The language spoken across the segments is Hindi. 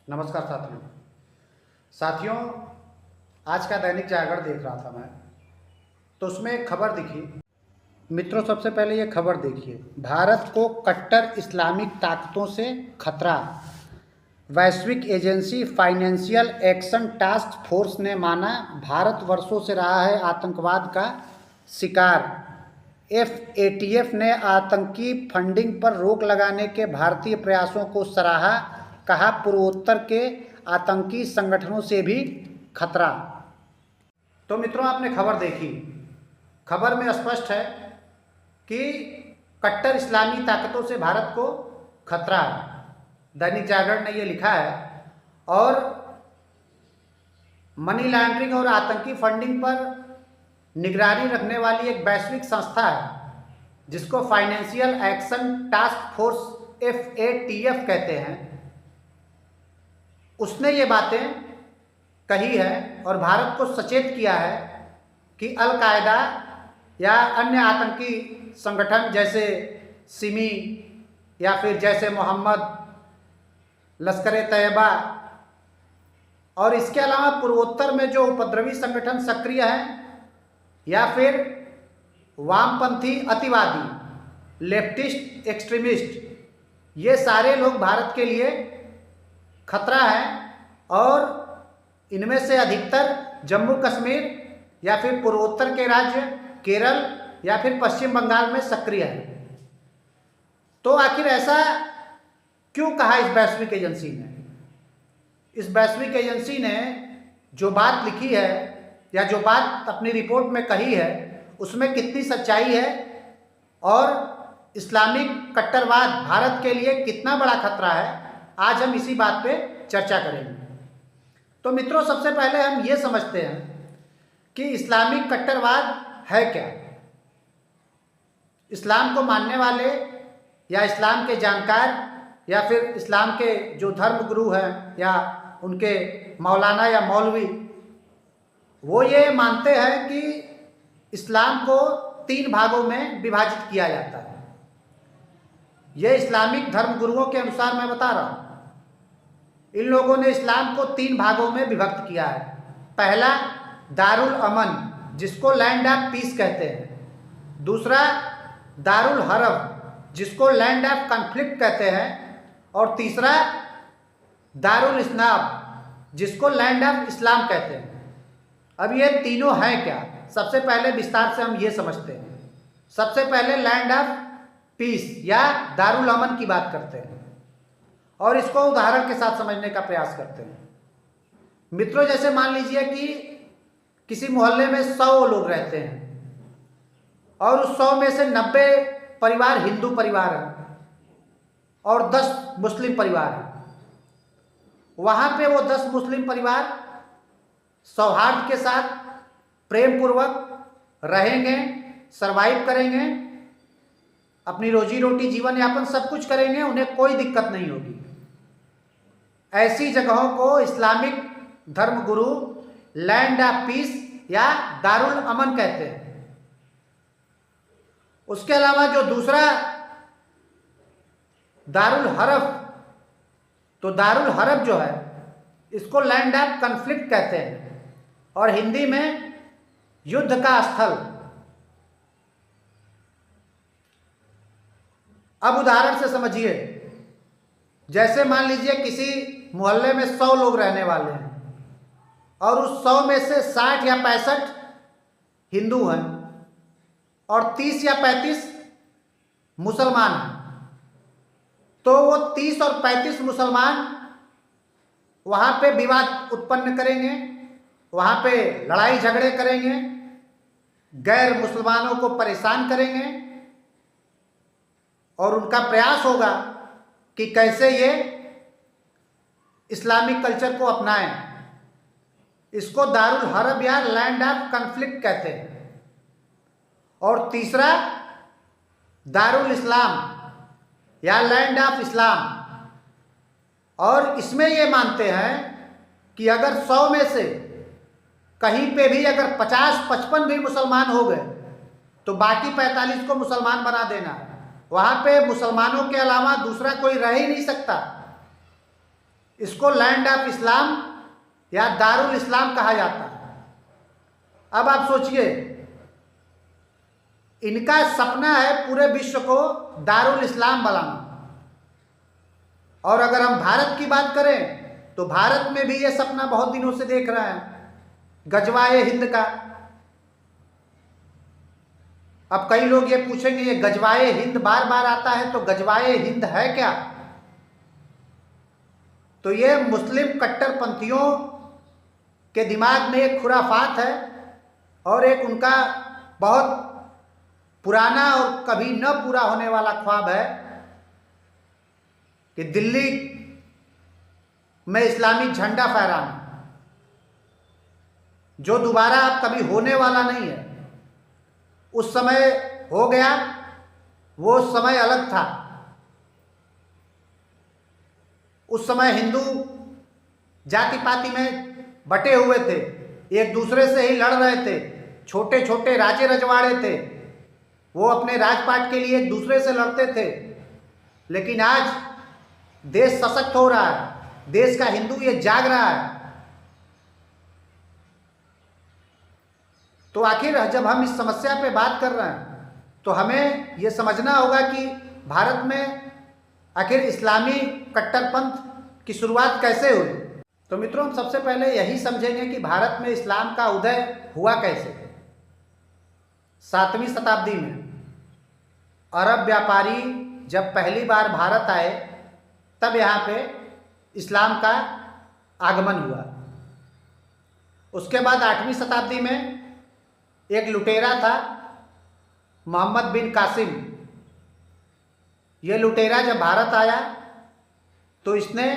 नमस्कार साथियों, आज का दैनिक जागरण देख रहा था मैं, तो उसमें एक खबर दिखी। मित्रों, सबसे पहले ये खबर देखिए। भारत को कट्टर इस्लामिक ताकतों से खतरा। वैश्विक agency financial action task force ने माना भारत वर्षों से रहा है आतंकवाद का शिकार। एफएटीएफ ने आतंकी फंडिंग पर रोक लगाने के भारतीय प्रयासों को सराहा। कहा पूर्वोत्तर के आतंकी संगठनों से भी खतरा। तो मित्रों, आपने खबर देखी। खबर में स्पष्ट है कि कट्टर इस्लामी ताकतों से भारत को खतरा है। दैनिक जागरण ने ये लिखा है। और मनी लॉन्ड्रिंग और आतंकी फंडिंग पर निगरानी रखने वाली एक वैश्विक संस्था है जिसको financial action task force FATF कहते हैं। उसने ये बातें कही है और भारत को सचेत किया है कि अल-कायदा या अन्य आतंकी संगठन जैसे सिमी या फिर जैसे मोहम्मद, लश्कर-ए-तैयबा और इसके अलावा पूर्वोत्तर में जो उपद्रवी संगठन सक्रिय हैं या फिर वामपंथी अतिवादी लेफ्टिस्ट एक्सट्रीमिस्ट, ये सारे लोग भारत के लिए खतरा है। और इनमें से अधिकतर जम्मू कश्मीर या फिर पूर्वोत्तर के राज्य केरल या फिर पश्चिम बंगाल में सक्रिय है। तो आखिर ऐसा क्यों कहा इस वैश्विक एजेंसी ने? इस वैश्विक एजेंसी ने जो बात लिखी है या जो बात अपनी रिपोर्ट में कही है उसमें कितनी सच्चाई है और इस्लामिक कट्टरवाद भारत के लिए कितना बड़ा खतरा है, आज हम इसी बात पे चर्चा करेंगे। तो मित्रों, सबसे पहले हम ये समझते हैं कि इस्लामिक कट्टरवाद है क्या। इस्लाम को मानने वाले या इस्लाम के जानकार या फिर इस्लाम के जो धर्म गुरु हैं या उनके मौलाना या मौलवी, वो ये मानते हैं कि इस्लाम को 3 भागों में विभाजित किया जाता है। ये इस्लामिक धर्म गुरुओं के अनुसार मैं बता रहा हूँ। इन लोगों ने इस्लाम को 3 भागों में विभक्त किया है। पहला दारुल अमन, जिसको लैंड ऑफ पीस कहते हैं। दूसरा दारुल हरब, जिसको लैंड ऑफ कॉन्फ्लिक्ट कहते हैं। और तीसरा दारुल इस्लाम, जिसको लैंड ऑफ इस्लाम कहते हैं। अब ये तीनों हैं क्या? सबसे पहले विस्तार से हम ये समझते हैं। सबसे पहले लैंड ऑफ पीस या दारुल अमन की बात करते हैं और इसको उदाहरण के साथ समझने का प्रयास करते हैं। मित्रों, जैसे मान लीजिए कि किसी मोहल्ले में 100 लोग रहते हैं और उस 100 में से 90 परिवार हिंदू परिवार हैं और 10 मुस्लिम परिवार हैं। वहाँ पे वो 10 मुस्लिम परिवार सौहार्द के साथ प्रेम पूर्वक रहेंगे, सरवाइव करेंगे, अपनी रोजी रोटी जीवन यापन सब कुछ करेंगे, उन्हें कोई दिक्कत नहीं होगी। ऐसी जगहों को इस्लामिक धर्म गुरु लैंड ऑफ पीस या दारुल अमन कहते हैं। उसके अलावा जो दूसरा दारुल हरब, तो दारुल हरब जो है इसको लैंड ऑफ कॉन्फ्लिक्ट कहते हैं और हिंदी में युद्ध का स्थल। अब उदाहरण से समझिए। जैसे मान लीजिए किसी मोहल्ले में 100 लोग रहने वाले हैं और उस 100 में से 60 या 65 हिंदू हैं और 30 या 35 मुसलमान हैं। तो वो 30 और 35 मुसलमान वहाँ पे विवाद उत्पन्न करेंगे, वहाँ पे लड़ाई झगड़े करेंगे, गैर मुसलमानों को परेशान करेंगे और उनका प्रयास होगा कि कैसे ये इस्लामिक कल्चर को अपनाएं। इसको दारुल हरब या लैंड ऑफ कॉन्फ्लिक्ट कहते हैं। और तीसरा दारुल इस्लाम या लैंड ऑफ इस्लाम, और इसमें ये मानते हैं कि अगर 100 में से कहीं पे भी अगर 50-55 भी मुसलमान हो गए तो बाकी 45 को मुसलमान बना देना है। वहाँ पे मुसलमानों के अलावा दूसरा कोई रह ही नहीं सकता। इसको लैंड ऑफ इस्लाम या दारुल इस्लाम कहा जाता है। अब आप सोचिए, इनका सपना है पूरे विश्व को दारुल इस्लाम बनाना। और अगर हम भारत की बात करें तो भारत में भी ये सपना बहुत दिनों से देख रहे हैं, गजवाए हिंद का। अब कई लोग ये पूछेंगे, ये गजवाए हिंद बार बार आता है तो गजवाए हिंद है क्या? तो ये मुस्लिम कट्टरपंथियों के दिमाग में एक खुराफात है और एक उनका बहुत पुराना और कभी न पूरा होने वाला ख्वाब है कि दिल्ली में इस्लामी झंडा फहराना, जो दोबारा अब कभी होने वाला नहीं है। उस समय हो गया, वो समय अलग था। उस समय हिंदू जाति पाति में बटे हुए थे, एक दूसरे से ही लड़ रहे थे, छोटे छोटे राजे रजवाड़े थे, वो अपने राजपाट के लिए एक दूसरे से लड़ते थे। लेकिन आज देश सशक्त हो रहा है, देश का हिंदू ये जाग रहा है। तो आखिर जब हम इस समस्या पे बात कर रहे हैं तो हमें ये समझना होगा कि भारत में आखिर इस्लामी कट्टरपंथ की शुरुआत कैसे हुई। तो मित्रों, हम सबसे पहले यही समझेंगे कि भारत में इस्लाम का उदय हुआ कैसे। 7वीं शताब्दी में अरब व्यापारी जब पहली बार भारत आए तब यहाँ पे इस्लाम का आगमन हुआ। उसके बाद 8वीं शताब्दी में एक लुटेरा था, मोहम्मद बिन कासिम। ये लुटेरा जब भारत आया तो इसने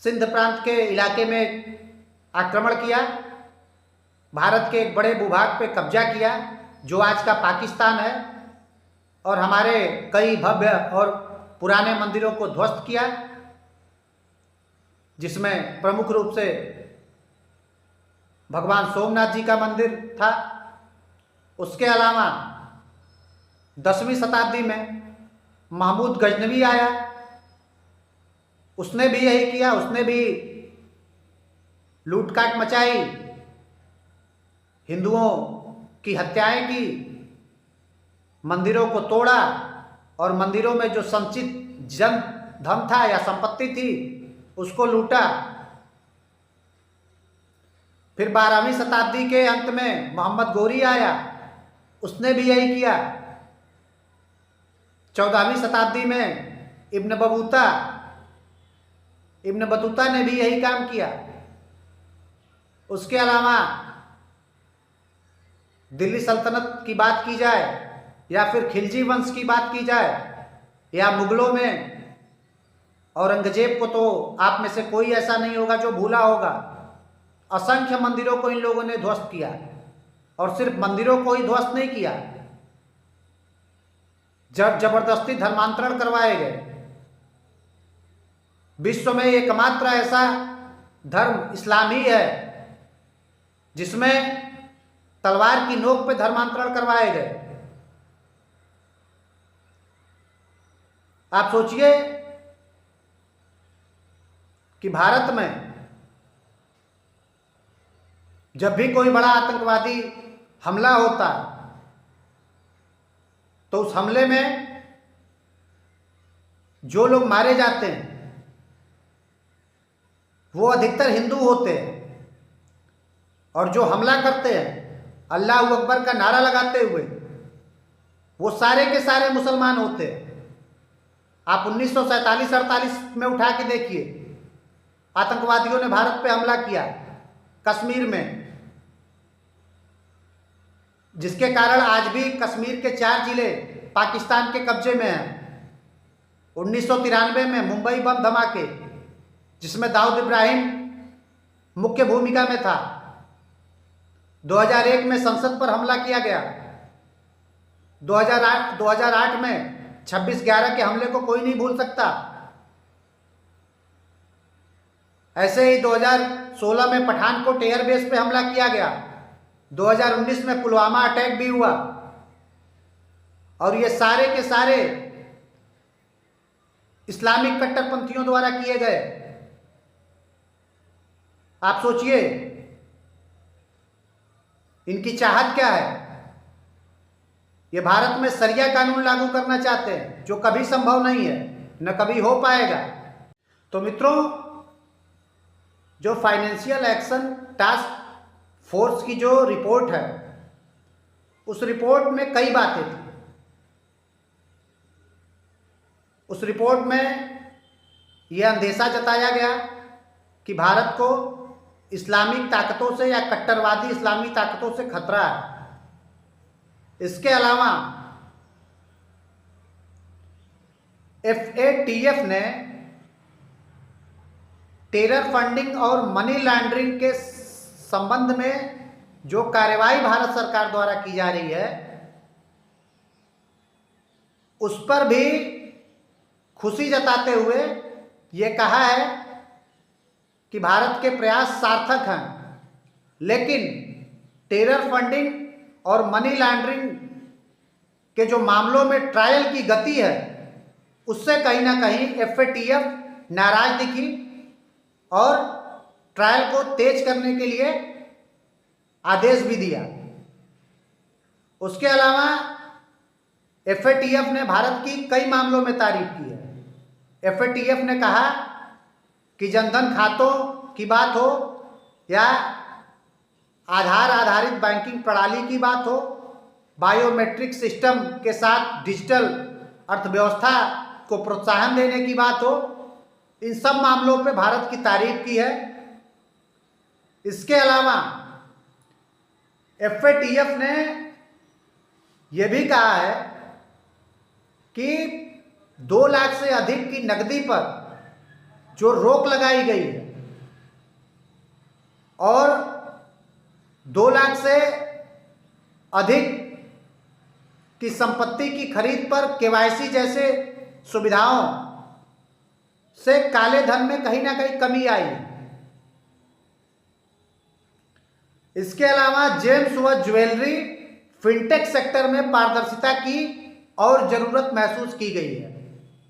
सिंध प्रांत के इलाके में आक्रमण किया, भारत के एक बड़े भूभाग पे कब्जा किया जो आज का पाकिस्तान है, और हमारे कई भव्य और पुराने मंदिरों को ध्वस्त किया, जिसमें प्रमुख रूप से भगवान सोमनाथ जी का मंदिर था। उसके अलावा 10वीं शताब्दी में महमूद गजनवी आया, उसने भी यही किया, उसने भी लूटकाट मचाई, हिंदुओं की हत्याएं की, मंदिरों को तोड़ा और मंदिरों में जो संचित धन था या संपत्ति थी उसको लूटा। फिर 12वीं शताब्दी के अंत में मोहम्मद गोरी आया, उसने भी यही किया। 14वीं शताब्दी में इब्न बतूता ने भी यही काम किया। उसके अलावा दिल्ली सल्तनत की बात की जाए या फिर खिलजी वंश की बात की जाए या मुगलों में औरंगजेब को तो आप में से कोई ऐसा नहीं होगा जो भूला होगा। असंख्य मंदिरों को इन लोगों ने ध्वस्त किया, और सिर्फ मंदिरों को ही ध्वस्त नहीं किया, जब जबरदस्ती धर्मांतरण करवाए गए। विश्व में एकमात्र ऐसा धर्म इस्लाम ही है जिसमें तलवार की नोक पे धर्मांतरण करवाए गए। आप सोचिए कि भारत में जब भी कोई बड़ा आतंकवादी हमला होता तो उस हमले में जो लोग मारे जाते हैं वो अधिकतर हिंदू होते हैं, और जो हमला करते हैं अल्लाह अकबर का नारा लगाते हुए वो सारे के सारे मुसलमान होते हैं। आप 1947-48 में उठा के देखिए, आतंकवादियों ने भारत पे हमला किया कश्मीर में, जिसके कारण आज भी कश्मीर के 4 जिले पाकिस्तान के कब्जे में हैं। 1993 में मुंबई बम धमाके, जिसमें दाऊद इब्राहिम मुख्य भूमिका में था। 2001 में संसद पर हमला किया गया। 2008 में 26/11 के हमले को कोई नहीं भूल सकता। ऐसे ही 2016 में पठानकोट एयरबेस पे हमला किया गया। 2019 में पुलवामा अटैक भी हुआ, और ये सारे के सारे इस्लामिक कट्टरपंथियों द्वारा किए गए। आप सोचिए इनकी चाहत क्या है। ये भारत में शरिया कानून लागू करना चाहते हैं, जो कभी संभव नहीं है, न कभी हो पाएगा। तो मित्रों, जो फाइनेंशियल एक्शन टास्क फोर्स की जो रिपोर्ट है, उस रिपोर्ट में कई बातें थी। उस रिपोर्ट में यह अंदेशा जताया गया कि भारत को इस्लामिक ताकतों से या कट्टरवादी इस्लामी ताकतों से खतरा है। इसके अलावा FATF ने टेरर फंडिंग और मनी लॉन्ड्रिंग के संबंध में जो कार्रवाई भारत सरकार द्वारा की जा रही है, उस पर भी खुशी जताते हुए ये कहा है कि भारत के प्रयास सार्थक हैं, लेकिन टेरर फंडिंग और मनी लॉन्ड्रिंग के जो मामलों में ट्रायल की गति है, उससे कहीं ना कहीं FATF नाराज दिखी और ट्रायल को तेज करने के लिए आदेश भी दिया। उसके अलावा FATF ने भारत की कई मामलों में तारीफ की है। FATF ने कहा कि जनधन खातों की बात हो या आधार आधारित बैंकिंग प्रणाली की बात हो, बायोमेट्रिक सिस्टम के साथ डिजिटल अर्थव्यवस्था को प्रोत्साहन देने की बात हो, इन सब मामलों पे भारत की तारीफ की है। इसके अलावा FATF ने यह भी कहा है कि 2 लाख से अधिक की नकदी पर जो रोक लगाई गई है और 2 लाख से अधिक की संपत्ति की खरीद पर KYC जैसे सुविधाओं से काले धन में कहीं ना कहीं कमी आई है। इसके अलावा जेम्स व ज्वेलरी फिनटेक सेक्टर में पारदर्शिता की और जरूरत महसूस की गई है।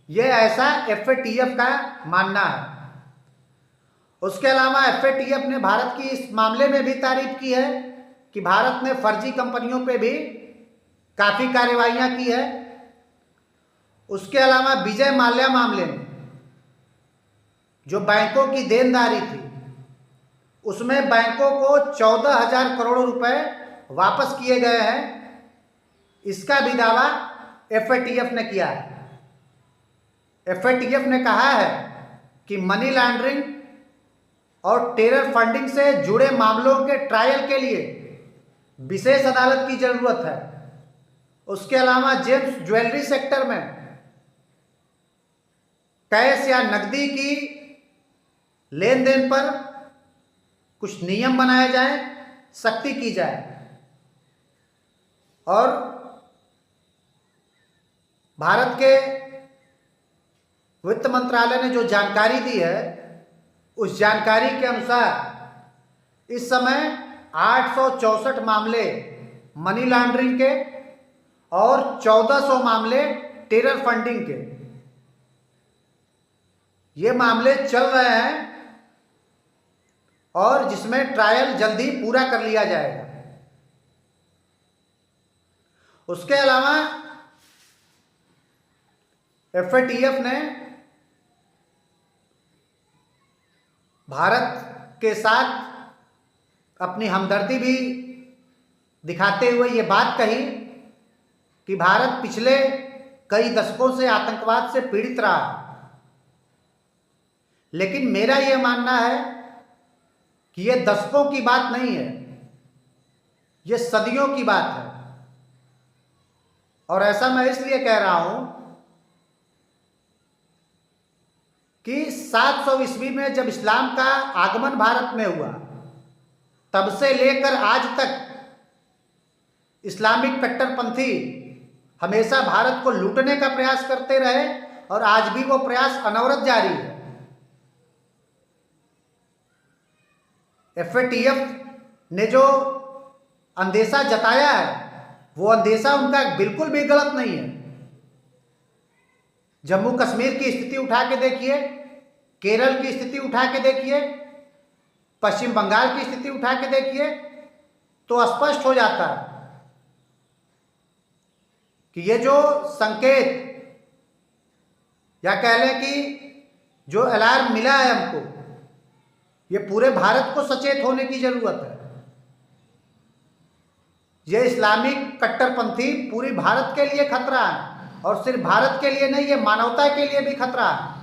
यह ऐसा FATF का मानना है। उसके अलावा FATF ने भारत की इस मामले में भी तारीफ की है कि भारत ने फर्जी कंपनियों पे भी काफ़ी कार्रवाइयाँ की है। उसके अलावा विजय माल्या मामले में जो बैंकों की देनदारी थी, उसमें बैंकों को 14,000 करोड़ रुपए वापस किए गए हैं। इसका भी दावा FATF ने किया है। FATF ने कहा है कि मनी लॉन्ड्रिंग और टेरर फंडिंग से जुड़े मामलों के ट्रायल के लिए विशेष अदालत की जरूरत है। उसके अलावा जेम्स ज्वेलरी सेक्टर में कैश या नकदी की लेन देन पर कुछ नियम बनाए जाए, सख्ती की जाए और भारत के वित्त मंत्रालय ने जो जानकारी दी है, उस जानकारी के अनुसार इस समय 864 मामले मनी लॉन्ड्रिंग के और 1400 मामले टेरर फंडिंग के ये मामले चल रहे हैं और जिसमें ट्रायल जल्दी पूरा कर लिया जाएगा। उसके अलावा FATF ने भारत के साथ अपनी हमदर्दी भी दिखाते हुए ये बात कही कि भारत पिछले कई दशकों से आतंकवाद से पीड़ित रहा है, लेकिन मेरा ये मानना है कि ये दशकों की बात नहीं है, ये सदियों की बात है। और ऐसा मैं इसलिए कह रहा हूं कि 700 ईस्वी में जब इस्लाम का आगमन भारत में हुआ, तब से लेकर आज तक इस्लामिक कट्टरपंथी हमेशा भारत को लूटने का प्रयास करते रहे और आज भी वो प्रयास अनवरत जारी है। FATF ने जो अंदेशा जताया है, वो अंदेशा उनका बिल्कुल भी गलत नहीं है। जम्मू कश्मीर की स्थिति उठा के देखिए, केरल की स्थिति उठा के देखिए, पश्चिम बंगाल की स्थिति उठा के देखिए तो स्पष्ट हो जाता है कि ये जो संकेत या कह लें कि जो अलार्म मिला है हमको, ये पूरे भारत को सचेत होने की जरूरत है। ये इस्लामिक कट्टरपंथी पूरी भारत के लिए खतरा है, और सिर्फ भारत के लिए नहीं, ये मानवता के लिए भी खतरा है।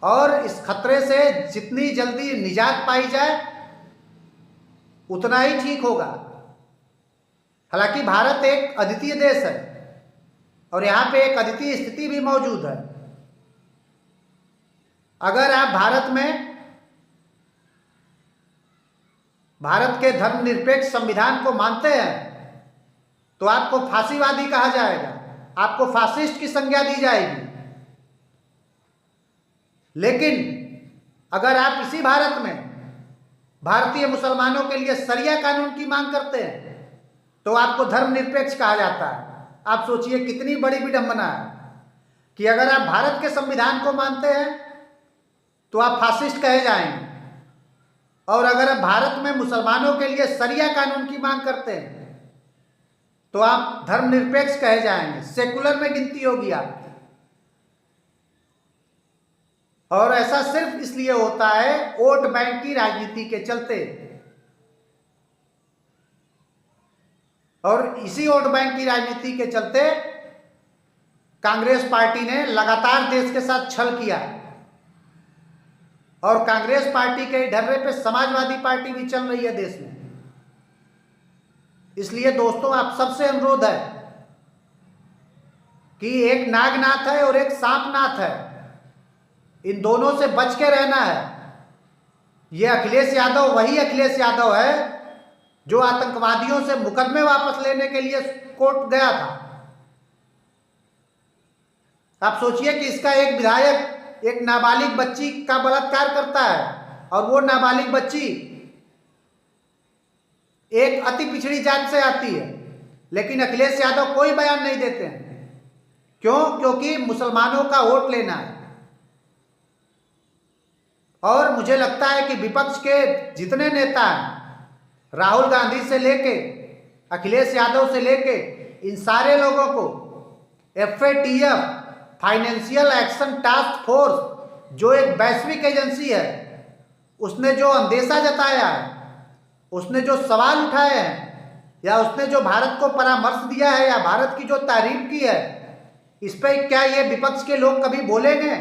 और इस खतरे से जितनी जल्दी निजात पाई जाए उतना ही ठीक होगा। हालांकि भारत एक अद्वितीय देश है और यहाँ पे एक अद्वितीय स्थिति भी मौजूद है। अगर आप भारत के धर्मनिरपेक्ष संविधान को मानते हैं तो आपको फांसीवादी कहा जाएगा, आपको फासिस्ट की संज्ञा दी जाएगी। लेकिन अगर आप इसी भारत में भारतीय मुसलमानों के लिए शरिया कानून की मांग करते हैं तो आपको धर्मनिरपेक्ष कहा जाता है। आप सोचिए कितनी बड़ी विडंबना है कि अगर आप भारत के संविधान को मानते हैं तो आप फासिस्ट कहे जाएंगे, और अगर आप भारत में मुसलमानों के लिए शरिया कानून की मांग करते हैं तो आप धर्मनिरपेक्ष कहे जाएंगे, सेकुलर में गिनती होगी आपकी। और ऐसा सिर्फ इसलिए होता है वोट बैंक की राजनीति के चलते। और इसी वोट बैंक की राजनीति के चलते कांग्रेस पार्टी ने लगातार देश के साथ छल किया, और कांग्रेस पार्टी के ढर्रे पे समाजवादी पार्टी भी चल रही है देश में। इसलिए दोस्तों, आप सबसे अनुरोध है कि एक नागनाथ है और एक सांपनाथ है, इन दोनों से बच के रहना है। ये अखिलेश यादव वही अखिलेश यादव है जो आतंकवादियों से मुकदमे वापस लेने के लिए कोर्ट गया था। आप सोचिए कि इसका एक विधायक एक नाबालिग बच्ची का बलात्कार करता है, और वो नाबालिग बच्ची एक अति पिछड़ी जात से आती है, लेकिन अखिलेश यादव कोई बयान नहीं देते हैं। क्यों? क्योंकि मुसलमानों का वोट लेना है। और मुझे लगता है कि विपक्ष के जितने नेता हैं, राहुल गांधी से लेके अखिलेश यादव से लेके इन सारे लोगों को FATF financial action task force जो एक वैश्विक एजेंसी है, उसने जो अंदेशा जताया है, उसने जो सवाल उठाए हैं, या उसने जो भारत को परामर्श दिया है या भारत की जो तारीफ की है, इस पर क्या ये विपक्ष के लोग कभी बोलेंगे?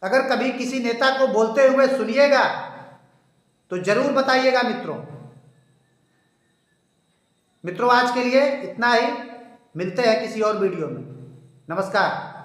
अगर कभी किसी नेता को बोलते हुए सुनिएगा तो जरूर बताइएगा मित्रों। आज के लिए इतना ही, मिलते हैं किसी और वीडियो में। नमस्कार।